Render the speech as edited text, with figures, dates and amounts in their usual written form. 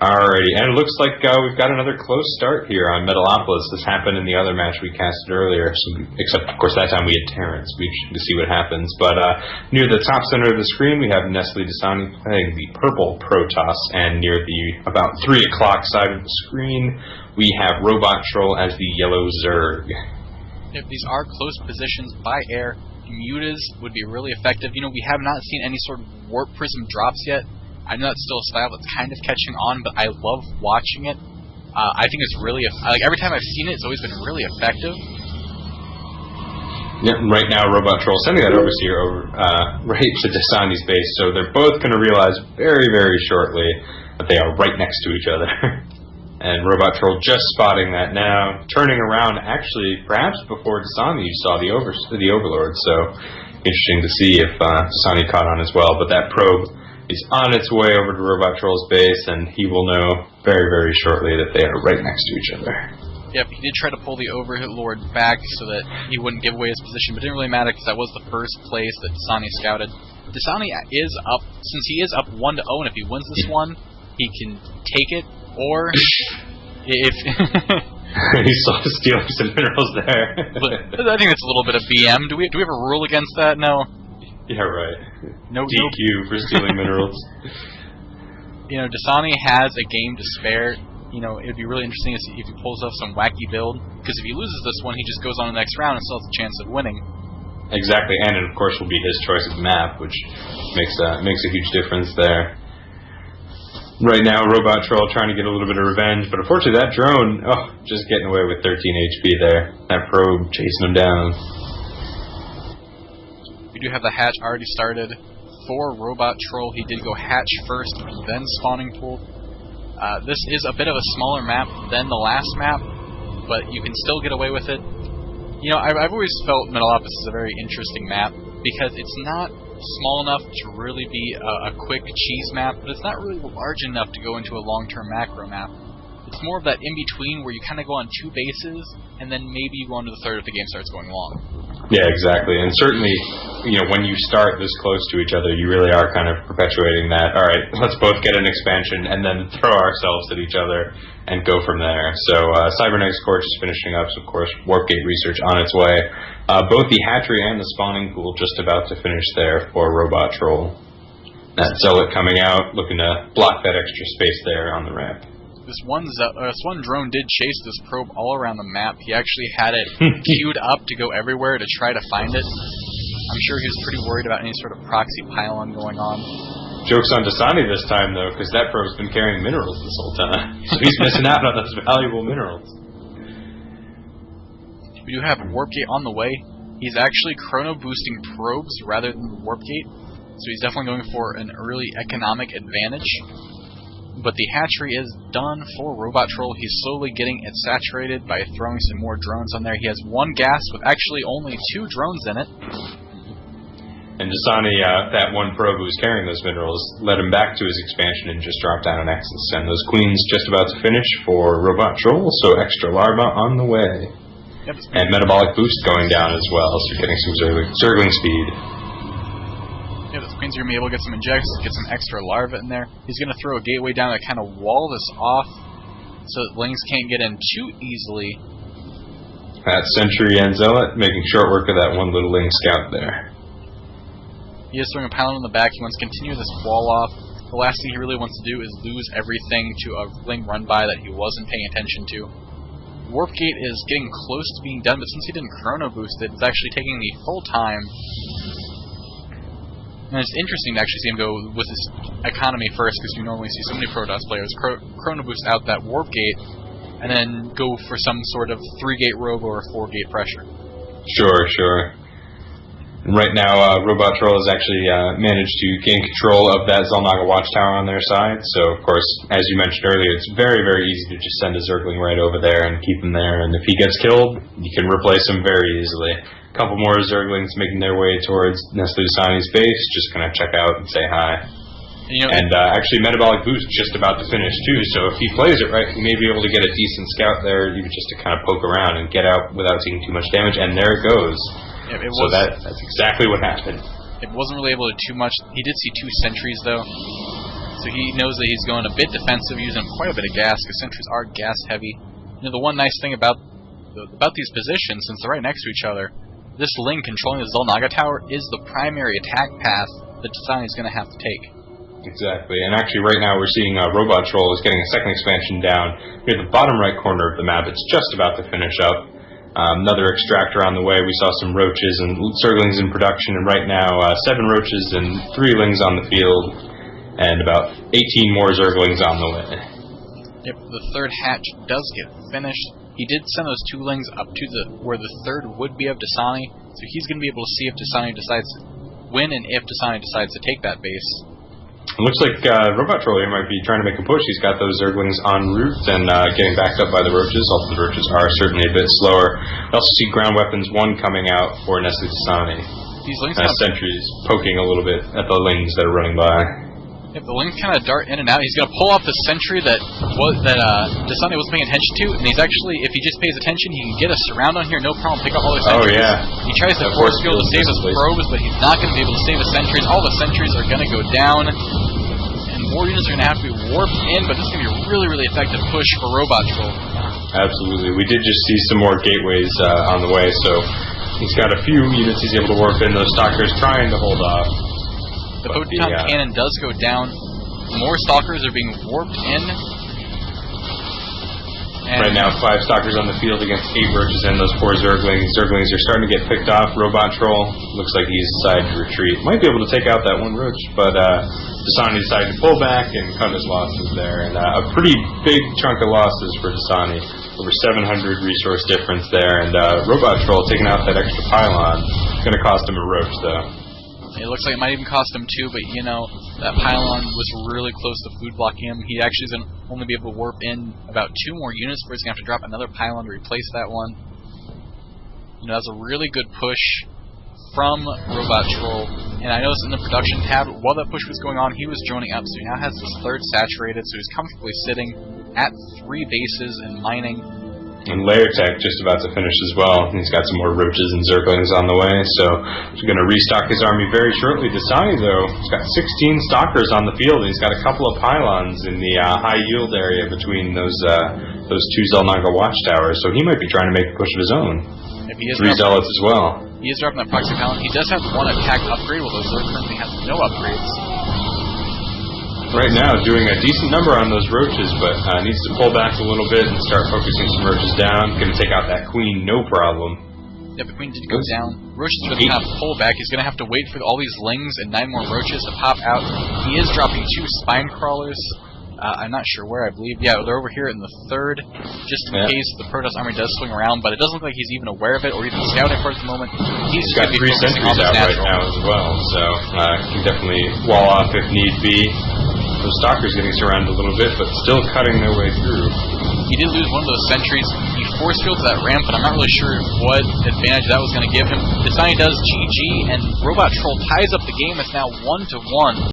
Alrighty, and it looks like we've got another close start here on Metalopolis. This happened in the other match we casted earlier, except, of course, that time we had Terrence. We should see what happens. But near the top center of the screen, we have NestleDasani playing the purple Protoss, and near the about 3 o'clock side of the screen, we have RobotTROLL as the yellow Zerg. If these are close positions by air, mutas would be really effective. You know, we have not seen any sort of warp prism drops yet. I know that's still a style that's kind of catching on, but I love watching it. I think it's really, like, every time I've seen it, it's always been really effective. Yeah, right now RobotTROLL sending that overseer over right to Dasani's base, so they're both going to realize very, very shortly that they are right next to each other. And RobotTROLL just spotting that now, turning around, actually, perhaps before Dasani saw the Overlord, so interesting to see if Dasani caught on as well, but that probe is on its way over to RobotTROLL's base, and he will know very, very shortly that they are right next to each other. Yep, he did try to pull the Overlord back so that he wouldn't give away his position, but it didn't really matter because that was the first place that Dasani scouted. Dasani is up, since he is up 1-0, and if he wins this one, he can take it, or if... He saw stealing some minerals there. But I think that's a little bit of BM. Do we have a rule against that? No. Yeah, right. No DQ for stealing minerals. You know, Dasani has a game to spare. You know, it'd be really interesting if he pulls off some wacky build, because if he loses this one, he just goes on the next round and still has a chance of winning. Exactly, and it of course will be his choice of map, which makes a huge difference there. Right now, RobotTROLL trying to get a little bit of revenge, but unfortunately that drone, just getting away with 13 HP there. That probe chasing him down. We do have the hatch already started for RobotTROLL. He did go hatch first, then spawning pool. This is a bit of a smaller map than the last map, but you can still get away with it. You know, I've always felt Metalopolis is a very interesting map, because it's not small enough to really be a quick cheese map, but it's not really large enough to go into a long-term macro map. It's more of that in-between where you kind of go on 2 bases, and then maybe you go on to the third if the game starts going long. Yeah, exactly. And certainly, you know, when you start this close to each other, you really are kind of perpetuating that, all right, let's both get an expansion and then throw ourselves at each other and go from there. So Cybernetics Core just finishing up, so of course, Warpgate research on its way. Both the hatchery and the spawning pool just about to finish there for RobotTROLL. That Zealot coming out, looking to block that extra space there on the ramp. This one drone did chase this probe all around the map. He actually had it queued up to go everywhere to try to find it. I'm sure he was pretty worried about any sort of proxy pylon going on. Joke's on Dasani this time, though, because that probe's been carrying minerals this whole time. So he's missing out on those valuable minerals. We do have Warpgate on the way. He's actually chrono boosting probes rather than Warpgate, so he's definitely going for an early economic advantage. But the hatchery is done for RobotTROLL. He's slowly getting it saturated by throwing some more drones on there. He has 1 gas with actually only 2 drones in it. And Dasani, that one probe who was carrying those minerals, led him back to his expansion and just dropped down an Nexus. And those queens just about to finish for RobotTROLL, so extra larva on the way. Yep. And metabolic boost going down as well, so getting some zergling speed. Yeah, the queens are going to be able to get some injects, get some extra larva in there. He's going to throw a gateway down to kind of wall this off so that Lings can't get in too easily. That Sentry and Zealot making short work of that one little Ling scout there. He is throwing a pylon in the back. He wants to continue this wall off. The last thing he really wants to do is lose everything to a Ling run-by that he wasn't paying attention to. Warpgate is getting close to being done, but since he didn't chrono boost it, it's actually taking the full time. And it's interesting to actually see him go with his economy first, because you normally see so many Protoss players chrono boost out that Warpgate, and then go for some sort of 3-gate robe or a 4-gate pressure. Sure. And right now, RobotTROLL has actually managed to gain control of that Xel'Naga watchtower on their side. So, of course, as you mentioned earlier, it's very, very easy to just send a Zergling right over there and keep him there. And if he gets killed, you can replace him very easily. A couple more Zerglings making their way towards NestleDasani's base, just gonna check out and say hi. And actually, Metabolic Boost just about to finish too, so if he plays it right, he may be able to get a decent scout there, even just to kind of poke around and get out without taking too much damage, and there it goes. Yeah, so that's exactly what happened. It wasn't really able to do too much. He did see 2 sentries though, so he knows that he's going a bit defensive, using quite a bit of gas, because sentries are gas heavy. You know, the one nice thing about these positions, since they're right next to each other, this Ling controlling the Xel'Naga Tower is the primary attack path that Dasani is going to have to take. Exactly, and actually right now we're seeing RobotTROLL is getting a second expansion down near the bottom right corner of the map. It's just about to finish up. Another extractor on the way. We saw some roaches and Zerglings in production, and right now 7 roaches and 3 Lings on the field, and about 18 more Zerglings on the way. Yep, the third hatch does get finished. He did send those 2 Lings up to where the third would be of Dasani, so he's going to be able to see if Dasani decides when and if Dasani decides to take that base. It looks like RobotTROLL here might be trying to make a push. He's got those Zerglings en route and getting backed up by the roaches, although the roaches are certainly a bit slower. I also see ground weapons 1 coming out for NestleDasani. These Lings sentries poking a little bit at the Lings that are running by. If the Lings kind of dart in and out, he's going to pull off the sentry that Dasani was paying attention to, and he's actually, if he just pays attention, he can get a surround on here, no problem, pick up all the sentries. Oh, yeah. He tries to force field to save his probes, but he's not going to be able to save his sentries. All the sentries are going to go down, and more units are going to have to be warped in, but this is going to be a really, really effective push for RobotTROLL. Absolutely. We did just see some more gateways on the way, so he's got a few units he's able to warp in. Those Stalkers trying to hold off. The Photon Cannon does go down. More Stalkers are being warped in. And right now, 5 Stalkers on the field against 8 roaches and those 4 Zerglings. Zerglings are starting to get picked off. RobotTROLL looks like he's decided to retreat. Might be able to take out that 1 roach, but Dasani decided to pull back and cut his losses there. And a pretty big chunk of losses for Dasani. Over 700 resource difference there. And RobotTROLL taking out that extra pylon. It's going to cost him a roach, though. It looks like it might even cost him 2, but you know, that pylon was really close to food blocking him. He actually is going to only be able to warp in about 2 more units before he's going to have to drop another pylon to replace that one. You know, that's a really good push from RobotTROLL. And I noticed in the production tab, while that push was going on, he was droning up, so he now has his third saturated, so he's comfortably sitting at 3 bases and mining. And Layer Tech just about to finish as well. He's got some more roaches and Zerglings on the way, so he's going to restock his army very shortly. Dasani, though, he's got 16 Stalkers on the field, and he's got a couple of pylons in the high yield area between those 2 Xel'Naga watchtowers, so he might be trying to make a push of his own. If he is 3 Zealots as well. He is dropping that proxy pylon. He does have 1 attack upgrade, although Zerg currently has no upgrades. Right now, doing a decent number on those roaches, but needs to pull back a little bit and start focusing some roaches down. Going to take out that queen, no problem. Yeah, the queen did go down. Roaches are going to kind of pull back. He's going to have to wait for all these Lings and 9 more roaches to pop out. He is dropping 2 spine crawlers. I'm not sure where, I believe. Yeah, they're over here in the third, just in case the Protoss army does swing around, but it doesn't look like he's even aware of it or even scouting for it at the moment. He's got 3 sentries out right now as well, so can definitely wall off if need be. Those Stalkers getting surrounded a little bit, but still cutting their way through. He did lose 1 of those sentries. He force fields that ramp, but I'm not really sure what advantage that was going to give him. Dasani does GG, and RobotTROLL ties up the game. It's now 1-1.